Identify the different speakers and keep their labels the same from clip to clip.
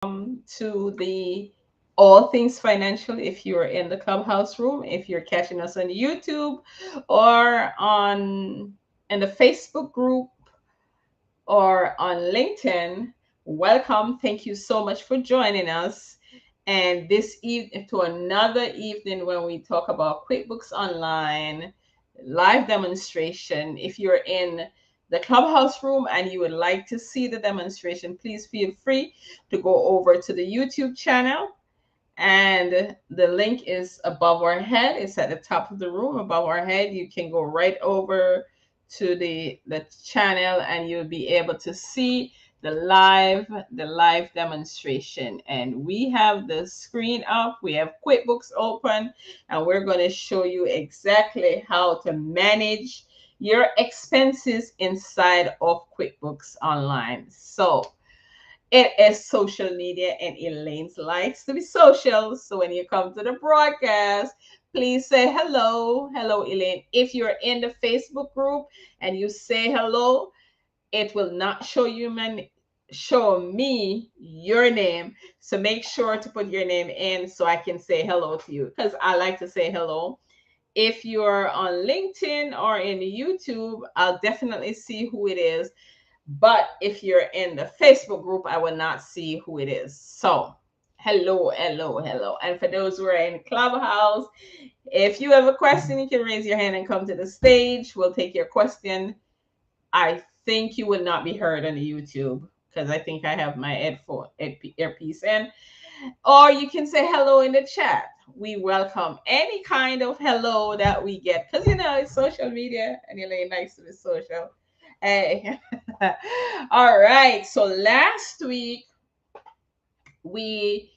Speaker 1: To the All Things Financial. If you're in the Clubhouse room, if you're catching us on YouTube or on in the Facebook group or on LinkedIn, welcome. Thank you so much for joining us. And this evening to another evening when we talk about QuickBooks Online live demonstration. If you're in the Clubhouse room and you would like to see the demonstration, please feel free to go over to the YouTube channel. And the link is above our head. It's at the top of the room above our head. You can go right over to the channel and you'll be able to see the live demonstration. And we have the screen up, we have QuickBooks open, and we're going to show you exactly how to manage your expenses inside of QuickBooks Online. So it is social media, and Elaine likes to be social. So when you come to the broadcast, please say hello. Hello, Elaine. If you're in the Facebook group and you say hello, it will not show me your name. So make sure to put your name in so I can say hello to you, because I like to say hello. If you're on LinkedIn or in YouTube, I'll definitely see who it is. But if you're in the Facebook group, I will not see who it is. So hello, hello, hello. And for those who are in Clubhouse, if you have a question, you can raise your hand and come to the stage. We'll take your question. I think you will not be heard on the YouTube because I think I have my earpiece in. Or you can say hello in the chat. We welcome any kind of hello that we get because it's social media and Elaine likes to be social. Hey. All right. So last week we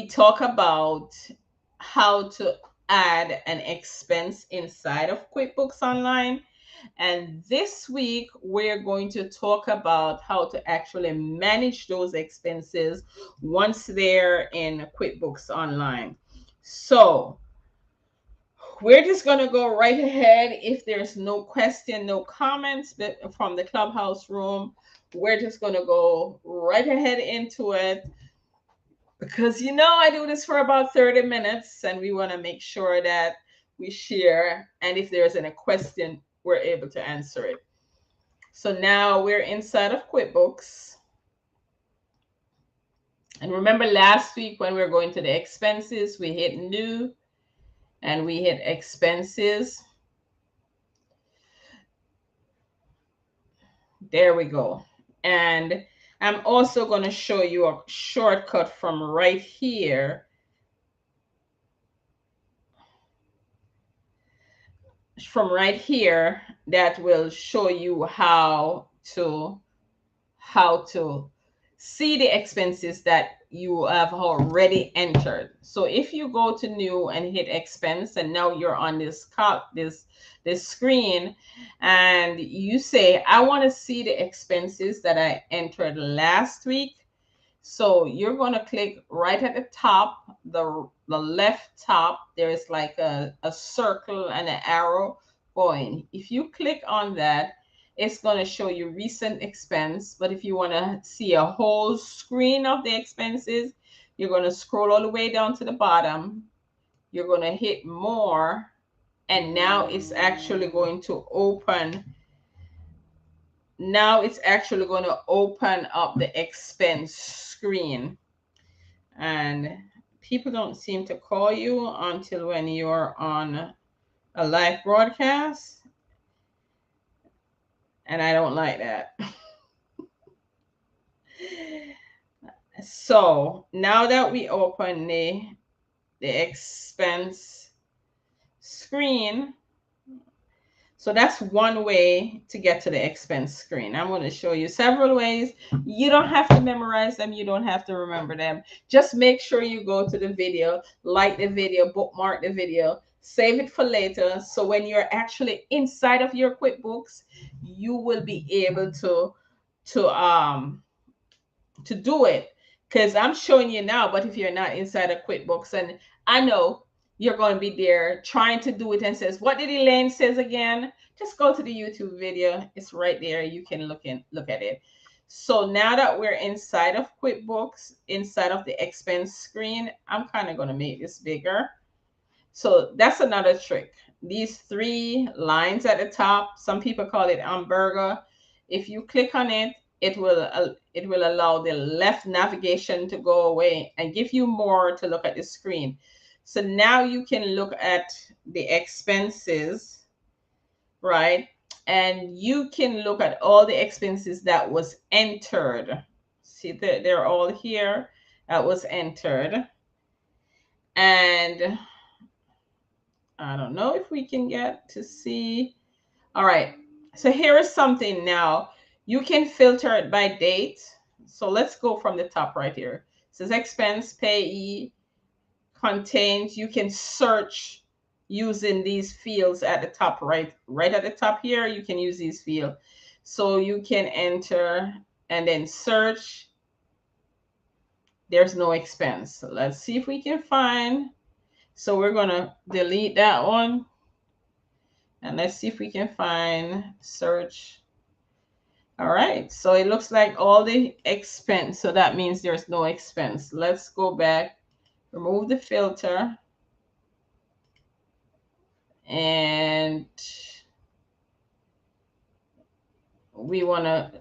Speaker 1: talk about how to add an expense inside of QuickBooks Online. And this week, we're going to talk about how to actually manage those expenses once they're in QuickBooks Online. So we're just going to go right ahead. If there's no question, no comments from the Clubhouse room, we're just going to go right ahead into it. Because I do this for about 30 minutes and we want to make sure that we share. And if there's any question, we're able to answer it. So now we're inside of QuickBooks. And remember last week when we were going to the expenses, we hit new and we hit expenses. There we go. And I'm also going to show you a shortcut from right here. That will show you how to see the expenses that you have already entered. So if you go to new and hit expense, and now you're on this screen, and you say, I want to see the expenses that I entered last week. So you're going to click right at the top, the left top. There is like a circle and an arrow going. If you click on that, it's going to show you recent expense. But if you want to see a whole screen of the expenses, you're going to scroll all the way down to the bottom. You're going to hit more. And now it's actually going to open. Now it's actually going to open up the expense screen. And people don't seem to call you until when you're on a live broadcast. And I don't like that. So now that we open the expense screen, so that's one way to get to the expense screen. I'm going to show you several ways. You don't have to memorize them. You don't have to remember them. Just make sure you go to the video, like the video, bookmark the video, save it for later. So when you're actually inside of your QuickBooks, you will be able to do it. Because I'm showing you now, but if you're not inside of QuickBooks, and I know you're going to be there trying to do it and says, what did Elaine says again? Just go to the YouTube video. It's right there. You can look at it. So now that we're inside of QuickBooks, inside of the expense screen, I'm kind of going to make this bigger. So that's another trick. These three lines at the top, some people call it hamburger. If you click on it, it will allow the left navigation to go away and give you more to look at the screen. So now you can look at the expenses, right? And you can look at all the expenses that was entered. See, they're all here that was entered. And I don't know if we can get to see. All right. So here is something now. You can filter it by date. So let's go from the top right here. It says expense payee contains. You can search using these fields at the top right at the top here. You can use these fields. So you can enter and then search. There's no expense. So let's see if we can find. So we're going to delete that one. And let's see if we can find search. All right, so it looks like all the expense. So that means there's no expense. Let's go back, remove the filter. And we want to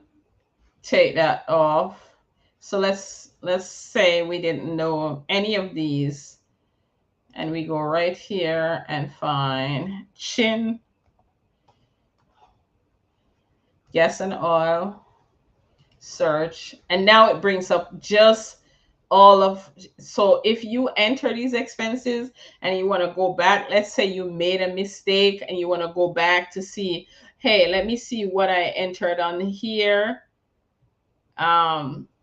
Speaker 1: take that off. So let's say we didn't know any of these. And we go right here and find chin, gas and oil, search. And now it brings up just all of, so if you enter these expenses and you want to go back, let's say you made a mistake and you want to go back to see, hey, let me see what I entered on here.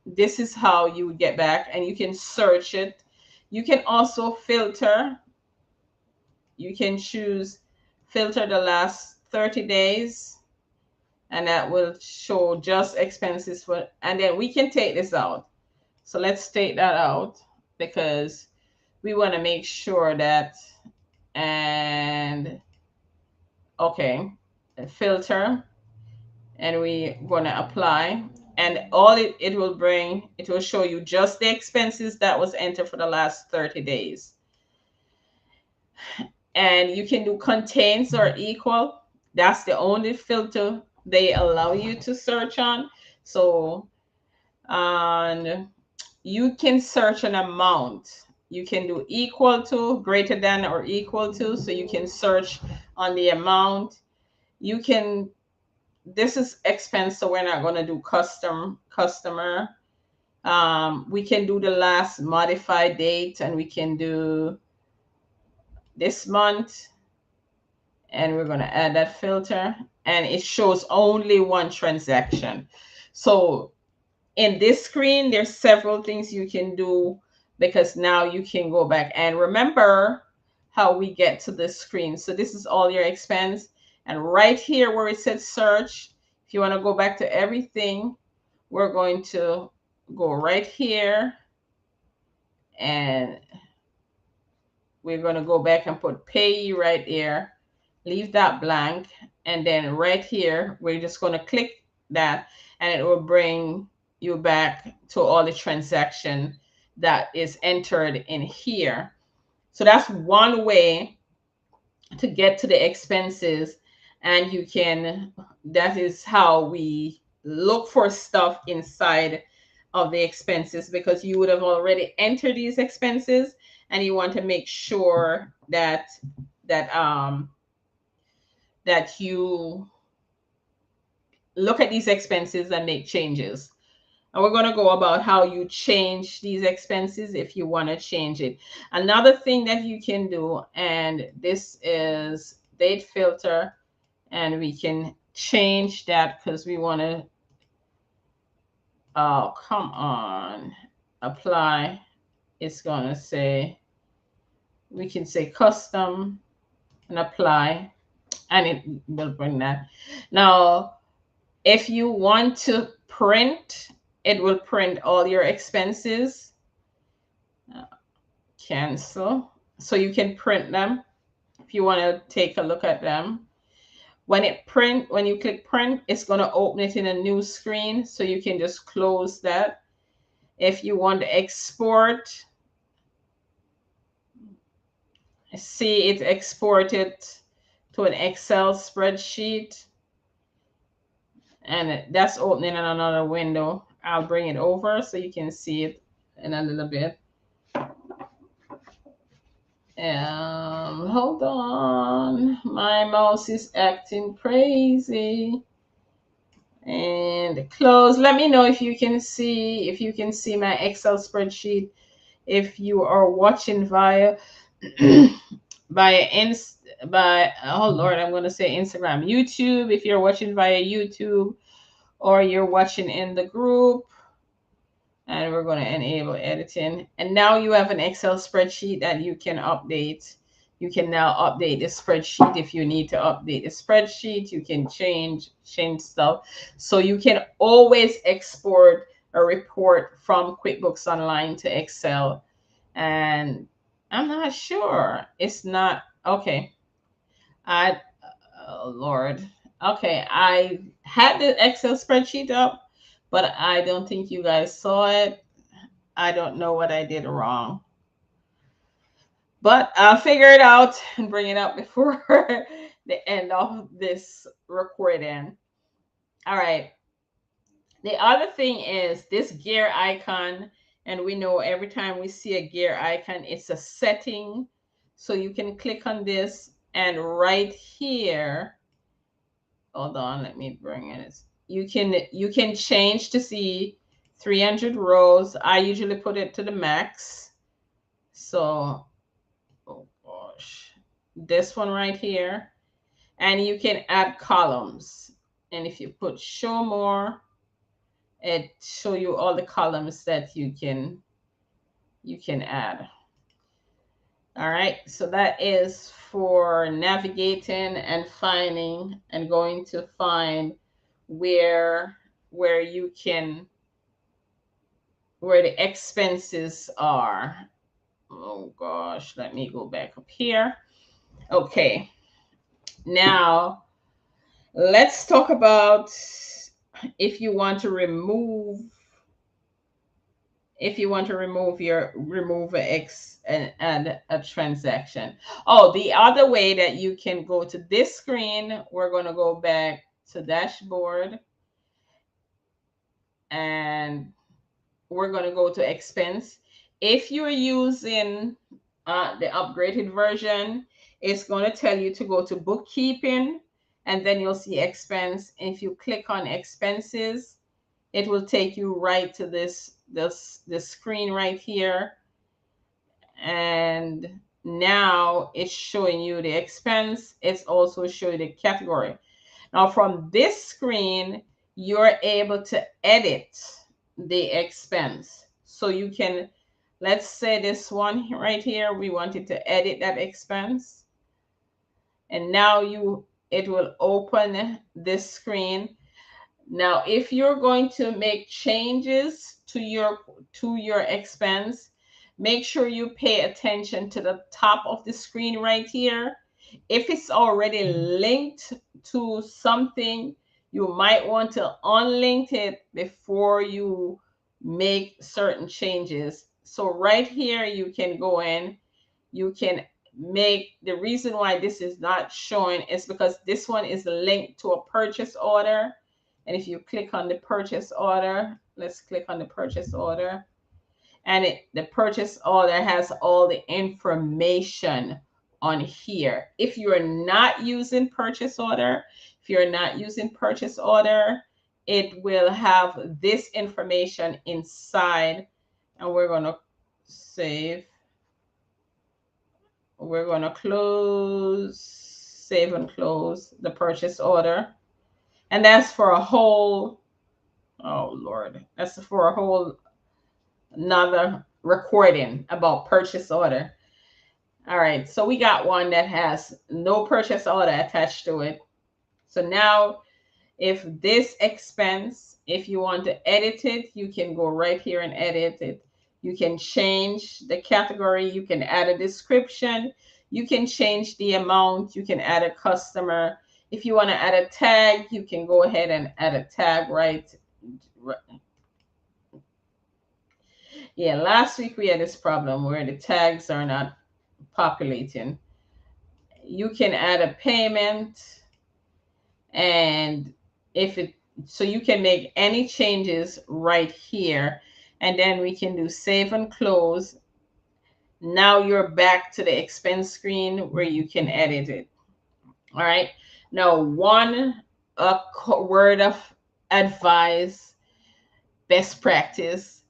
Speaker 1: This is how you would get back, and you can search it. You can also filter. You can choose filter the last 30 days, and that will show just expenses for, and then we can take this out. So let's take that out because we want to make sure that, and okay, filter, and we're going to apply, and all it will bring, it will show you just the expenses that was entered for the last 30 days. And you can do contains or equal. That's the only filter they allow you to search on. So on, you can search an amount. You can do equal to, greater than, or equal to. So you can search on the amount. You can, this is expense, so we're not going to do customer. We can do the last modified date, and we can do this month. And we're going to add that filter, and it shows only one transaction. So in this screen, there's several things you can do, because now you can go back and remember how we get to this screen. So this is all your expense. And right here where it says search, if you want to go back to everything, we're going to go right here, and we're going to go back and put payee right there. Leave that blank. And then right here, we're just going to click that, and it will bring you back to all the transaction that is entered in here. So that's one way to get to the expenses. And you can, that is how we look for stuff inside of the expenses, because you would have already entered these expenses, and you want to make sure that that you look at these expenses and make changes. And we're going to go about how you change these expenses if you want to change it. Another thing that you can do, and this is date filter, and we can change that because we want to, oh, come on, apply. It's going to say, we can say custom and apply, and it will bring that. Now, if you want to print, it will print all your expenses. Cancel. So you can print them if you want to take a look at them. When you click print, it's going to open it in a new screen. So you can just close that. If you want to export, see it exported to an Excel spreadsheet. And that's opening in another window. I'll bring it over so you can see it in a little bit. Hold on. My mouse is acting crazy. And close. Let me know if you can see my Excel spreadsheet. If you are watching via oh Lord, I'm going to say Instagram, YouTube. If you're watching via YouTube, or you're watching in the group, and we're going to enable editing. And now you have an Excel spreadsheet that you can update. You can now update the spreadsheet. If you need to update the spreadsheet, you can change stuff. So you can always export a report from QuickBooks Online to Excel. And I'm not sure. It's not okay. Oh Lord. Okay, I had the Excel spreadsheet up, but I don't think you guys saw it. I don't know what I did wrong. But I'll figure it out and bring it up before the end of this recording. All right. The other thing is this gear icon. And we know every time we see a gear icon, it's a setting. So you can click on this, and right here, hold on, let me bring it. You can change to see 300 rows. I usually put it to the max. So, oh gosh, this one right here. And you can add columns. And if you put show more, it show you all the columns that you can add. All right, so that is for navigating and finding and going to find where you can, where the expenses are. Oh gosh, let me go back up here. Okay, now let's talk about if you want to remove and a transaction. Oh, the other way that you can go to this screen, we're going to go back to dashboard, and we're going to go to expense. If you're using the upgraded version, it's going to tell you to go to bookkeeping, and then you'll see expense. If you click on expenses, it will take you right to this screen right here. And now it's showing you the expense. It's also showing the category. Now from this screen, you're able to edit the expense. So you can, let's say this one right here, we wanted to edit that expense. And now it will open this screen. Now, if you're going to make changes to your expense, make sure you pay attention to the top of the screen right here. If it's already linked to something, you might want to unlink it before you make certain changes. So right here, you can go in, you can make, the reason why this is not showing is because this one is linked to a purchase order. And if you click on the purchase order, let's click on the purchase order. And the purchase order has all the information on here. If you're not using purchase order, it will have this information inside. And we're going to save. We're going to save and close the purchase order. And that's for a whole, oh Lord, that's for a whole another recording about purchase order. All right, so we got one that has no purchase order attached to it. So now if this expense, if you want to edit it, you can go right here and edit it. You can change the category, you can add a description, you can change the amount, you can add a customer, If you want to add a tag, you can go ahead and add a tag right. Yeah, last week we had this problem where the tags are not populating. You can add a payment, and if it, so you can make any changes right here, and then we can do save and close. Now you're back to the expense screen where you can edit it. All right. Now, one word of advice, best practice,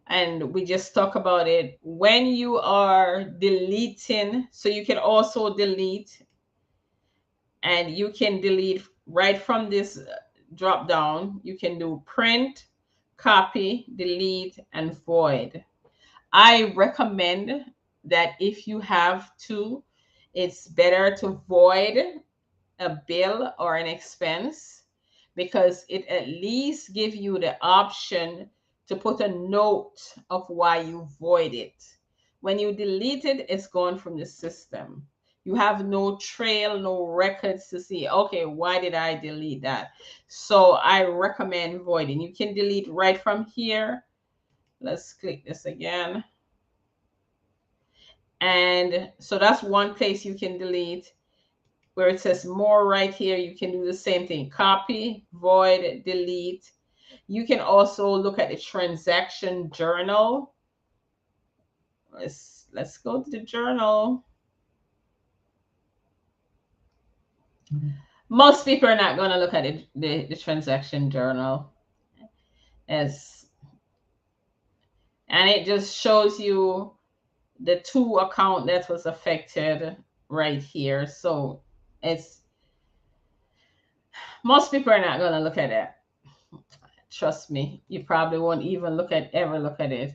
Speaker 1: and we just talk about it. When you are deleting, so you can also delete, and you can delete right from this drop down. You can do print, copy, delete, and void. I recommend that if you have to, it's better to void a bill or an expense, because it at least give you the option to put a note of why you void it. When you delete it, it's gone from the system. You have no trail, no records to see, okay, why did I delete that? So I recommend voiding. You can delete right from here. Let's click this again. And so that's one place you can delete. Where it says more right here, you can do the same thing. Copy, void, delete. You can also look at the transaction journal. Let's go to the journal. Most people are not going to look at the transaction journal, as, and it just shows you the two account that was affected right here. So it's, most people are not going to look at it. Trust me, you probably won't even ever look at it.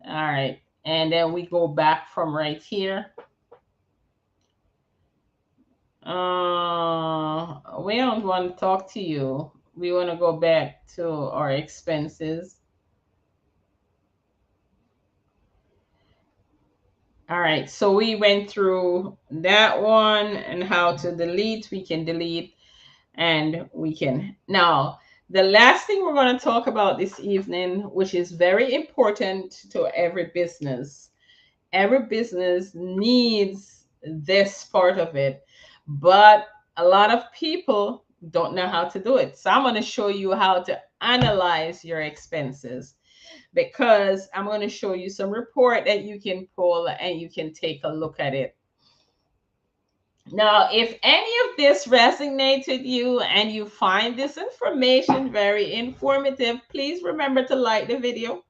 Speaker 1: All right. And then we go back from right here. We don't want to talk to you. We want to go back to our expenses. All right. So we went through that one and how to delete. We can delete, and we can. Now, the last thing we're going to talk about this evening, which is very important to every business. Every business needs this part of it, but a lot of people don't know how to do it. So I'm going to show you how to analyze your expenses, because I'm going to show you some report that you can pull and you can take a look at it. Now, if any of this resonates with you and you find this information very informative, please remember to like the video.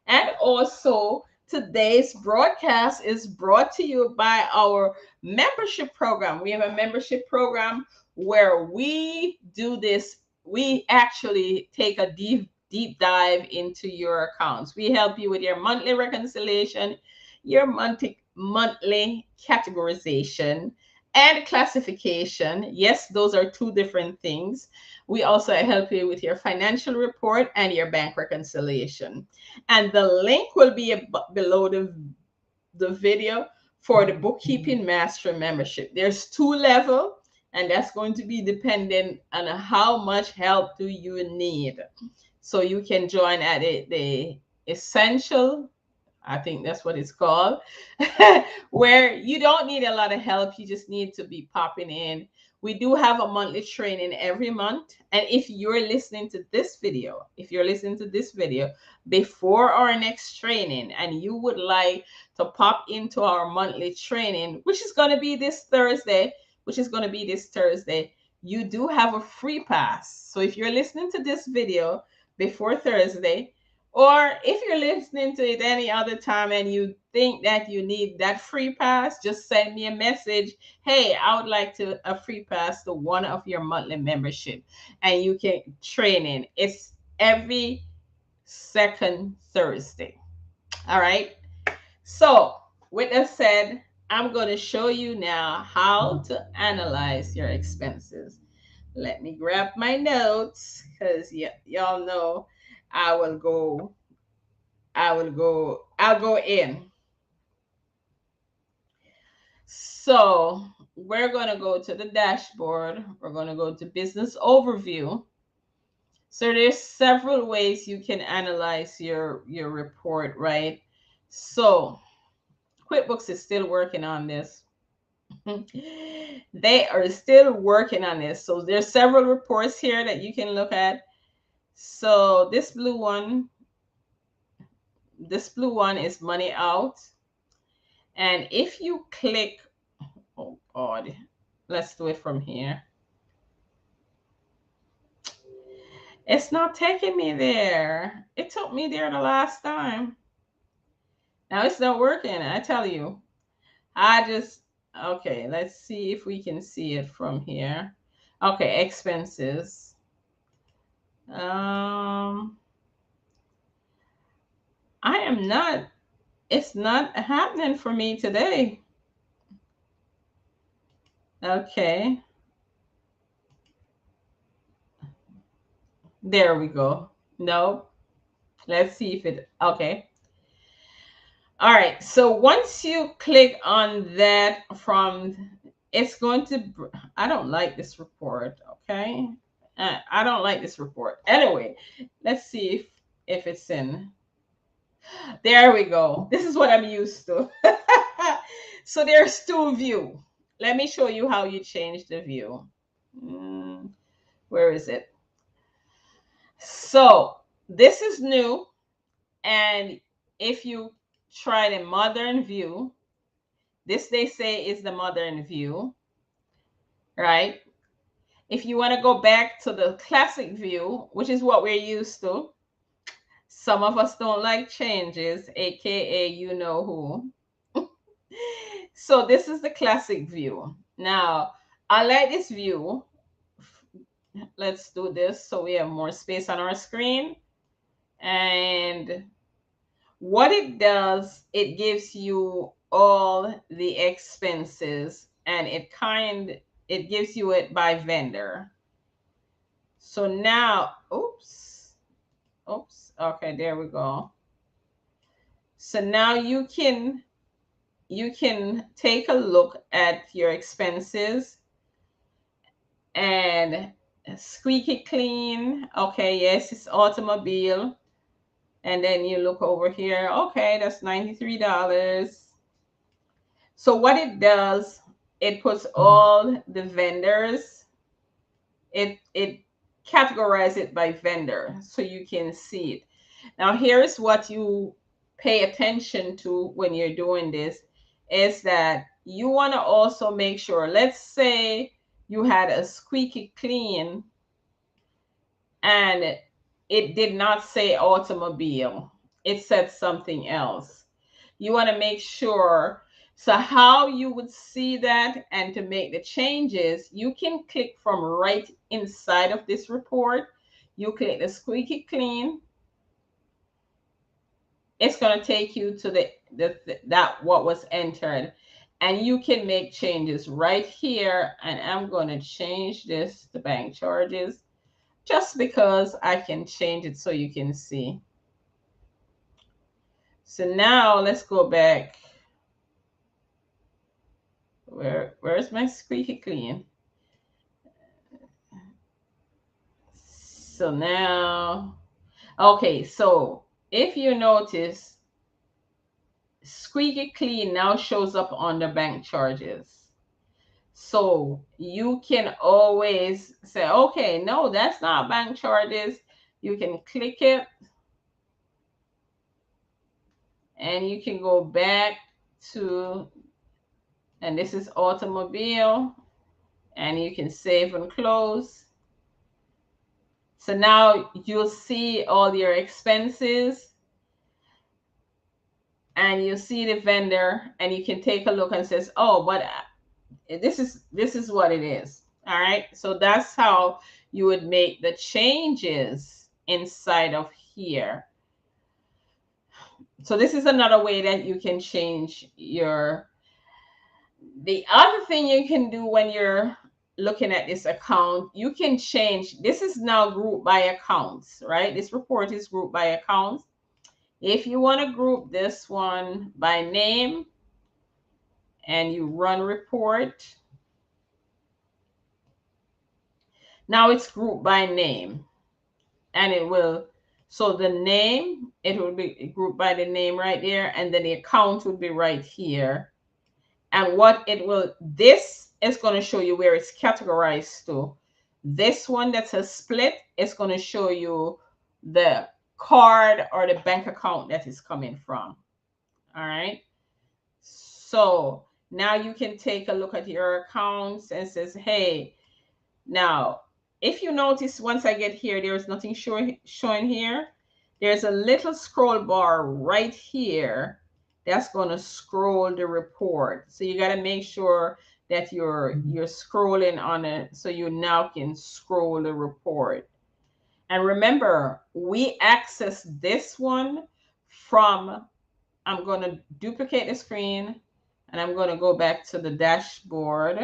Speaker 1: And also, today's broadcast is brought to you by our membership program. We have a membership program where we do this. We actually take a deep dive into your accounts. We help you with your monthly reconciliation, your monthly categorization, and classification. Yes, those are two different things. We also help you with your financial report and your bank reconciliation. And the link will be below the video for the bookkeeping master membership. There's two levels, and that's going to be dependent on how much help do you need. So you can join at the essential, I think that's what it's called, where you don't need a lot of help. You just need to be popping in. We do have a monthly training every month. And if you're listening to this video, before our next training, and you would like to pop into our monthly training, which is going to be this Thursday, you do have a free pass. So if you're listening to this video before Thursday, or if you're listening to it any other time and you think that you need that free pass, just send me a message. Hey, I would like a free pass to one of your monthly membership, and you can train in. It's every second Thursday. All right. So with that said, I'm going to show you now how to analyze your expenses. Let me grab my notes, because y'all know I'll go in. So we're going to go to the dashboard. We're going to go to business overview. So there's several ways you can analyze your report, right? So QuickBooks is still working on this. They are still working on this. So there's several reports here that you can look at. So this blue one is money out. And if you click, oh God, let's do it from here. It's not taking me there. It took me there the last time. Now it's not working, I tell you. Okay, let's see if we can see it from here. Okay, expenses. It's not happening for me today. Okay. There we go. No. Let's see if okay. All right. So once you click on that it's going to, I don't like this report. Okay. I don't like this report. Anyway, let's see if it's in. There we go. This is what I'm used to. So there's two view. Let me show you how you change the view. Where is it? So this is new. And if you try the modern view, this they say is the modern view, right? If you want to go back to the classic view, which is what we're used to, some of us don't like changes, aka you know who. So this is the classic view. Now, I like this view. Let's do this so we have more space on our screen. And what it does, it gives you all the expenses, and it gives you it by vendor. So now, oops, okay, there we go. So now you can take a look at your expenses and squeaky clean. Okay, yes, it's automobile. And then you look over here. Okay, that's $93. So what it does, it puts all the vendors, it categorizes it by vendor so you can see it. Now here's what you pay attention to when you're doing this, is that you want to also make sure, let's say you had a squeaky clean and it did not say automobile, it said something else. You want to make sure. So how you would see that and to make the changes, you can click from right inside of this report. You click the squeaky clean. It's going to take you to that what was entered, and you can make changes right here. And I'm going to change this to bank charges just because I can change it so you can see. So now let's go back. Where's my squeaky clean? So now, okay, so if you notice, squeaky clean now shows up on the bank charges. So you can always say, okay, no, that's not bank charges. You can click it and you can go back to, and this is automobile, and you can save and close. So now you'll see all your expenses and you see the vendor, and you can take a look and says, oh, but this is what it is. All right. So that's how you would make the changes inside of here. So this is another way that you can change the other thing you can do when you're looking at this account, you can change. This is now grouped by accounts, right? This report is grouped by accounts. If you want to group this one by name and you run report, Now it's grouped by name, and it will, so the name, it will be grouped by the name right there, and then the account would be right here. And what it will, this is going to show you where it's categorized to. This one that says split is going to show you the card or the bank account that is coming from. All right. So now you can take a look at your accounts and says, hey, now if you notice, once I get here, there's nothing showing here. There's a little scroll bar right here that's going to scroll the report. So you got to make sure that you're scrolling on it, so you now can scroll the report. And remember, we access this one from, I'm going to duplicate the screen, and I'm going to go back to the dashboard,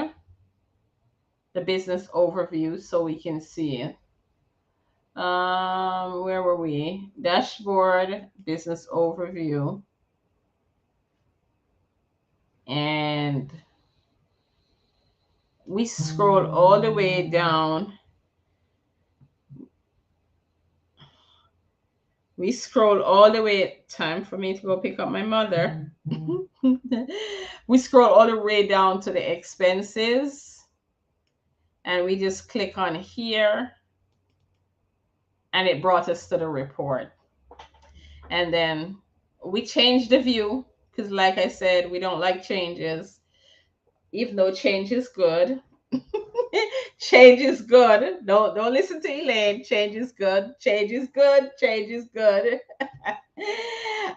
Speaker 1: the business overview, so we can see it. Where were we? Dashboard, business overview. And we scroll all the way down. We scroll all the way, time for me to go pick up my mother. We scroll all the way down to the expenses, and we just click on here, and it brought us to the report. And then we change the view, because like I said, we don't like changes, even though change is good. Change is good. Don't listen to Elaine. Change is good. Change is good. Change is good.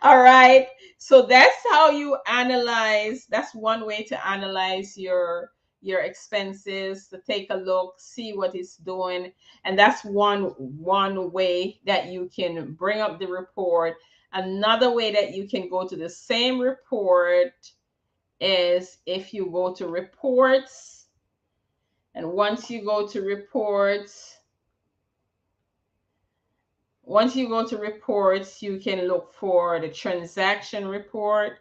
Speaker 1: All right. So that's how you analyze. That's one way to analyze your expenses, to take a look, see what it's doing. And that's one way that you can bring up the report. Another way that you can go to the same report is if you go to reports. And once you go to reports, you can look for the transaction report.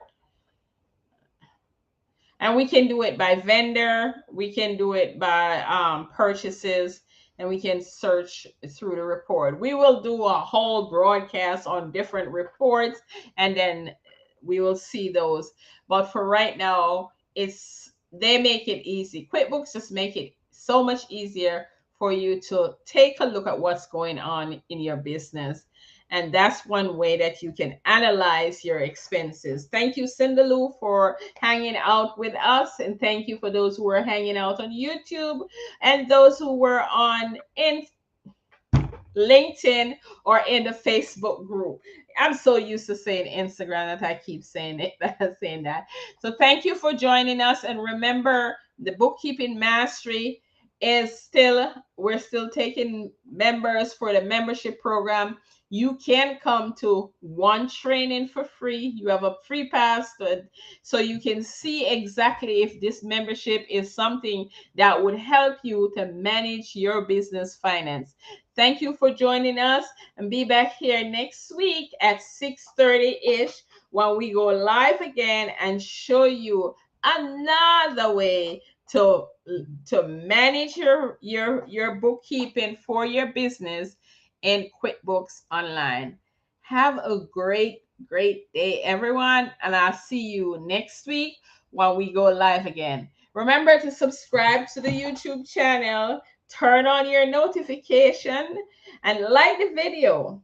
Speaker 1: And we can do it by vendor. We can do it by purchases. And we can search through the report. We will do a whole broadcast on different reports, and then we will see those. But for right now, they make it easy. QuickBooks just make it so much easier for you to take a look at what's going on in your business. And that's one way that you can analyze your expenses. Thank you, Cinderlou, for hanging out with us. And thank you for those who are hanging out on YouTube and those who were on LinkedIn or in the Facebook group. I'm so used to saying Instagram that I keep saying it, saying that. So thank you for joining us. And remember, the Bookkeeping Mastery we're still taking members for the membership program. You can come to one training for free. You have a free pass so you can see exactly if this membership is something that would help you to manage your business finance. Thank you for joining us, and be back here next week at 6:30-ish when we go live again and show you another way to manage your bookkeeping for your business in QuickBooks Online. Have a great day, everyone, and I'll see you next week when we go live again. Remember to subscribe to the YouTube channel, turn on your notification, and like the video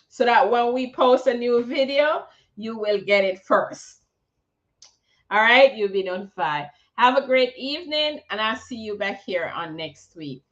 Speaker 1: so that when we post a new video, you will get it first. All right, you'll be notified. Have a great evening, and I'll see you back here on next week.